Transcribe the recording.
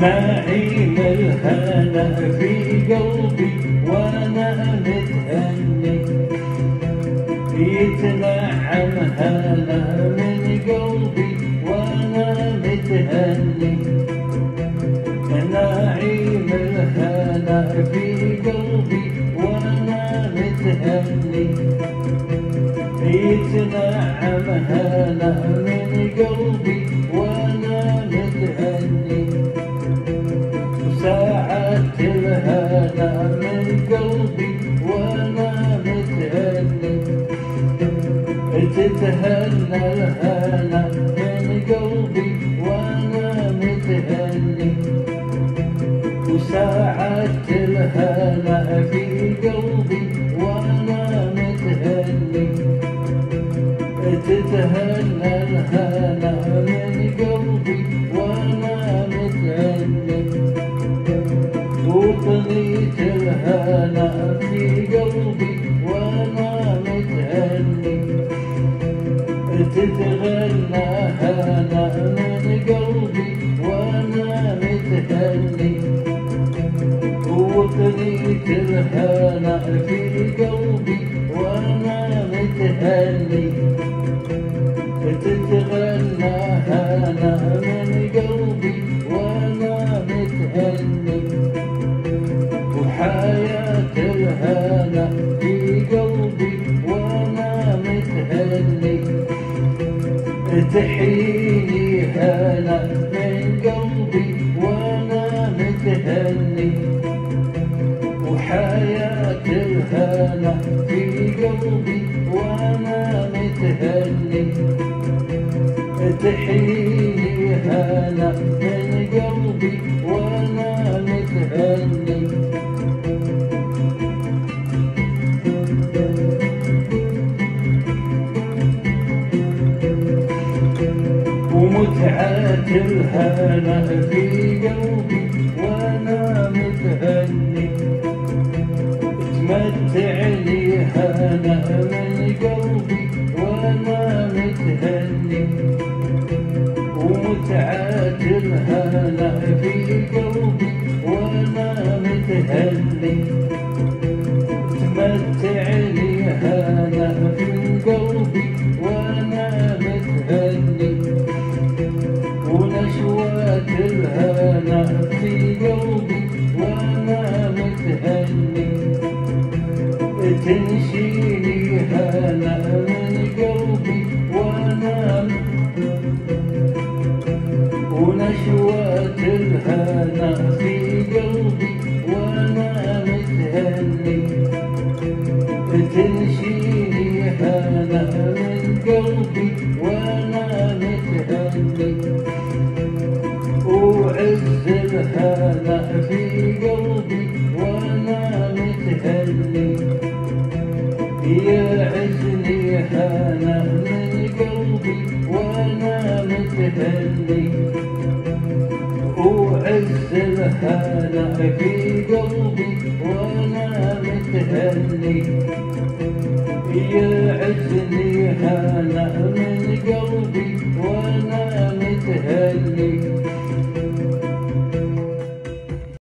نعيم الهنا في قلبي وانا متهني، يتنعم هنا من قلبي وانا متهني. نعيم الهنا في قلبي وانا متهني، يتنعم هنا من قلبي وانا متهني. وساعات الهنا من قلبي وانا متهني، تتهنى الهنا من قلبي وانا متهني. وساعات الهنا في قلبي وانا متهني، تتهنى الهنا من قلبي وانا متهني. وطنيت الهنا في قلبي وانا متهني، تتغنى هنا من قلبي وانا متهني. وطنيت الهنا في قلبي وانا متهني، تتغنى هنا من قلبي وانا متهني. وحياة الهنا في قلبي وانا متهني، تحيني هنا من قلبي وانا متهني. وحياة الهنا في قلبي وانا متهني، تحيني هنا من قلبي وانا متهني. ومتعة الهنا في قلبي وانا متهني، تمتعني هنا من قلبي وانا متهني. ومتعة الهنا في قلبي وانا متهني، تمتعني هنا في قلبي وانا متهني. ونشوات الهنا في قلبي وانا متهني، تنشيني هنا من قلبي وانا ونشوات الهنا في قلبي وانا متهني، تنشيني هنا من قلبي وانا متهني. وعز الهنا في قلبي وانا متهني، يعزني هنا من قلبي وانا متهني. وعز الهنا في قلبي وانا متهني، يعزني هنا من قلبي وانا متهني.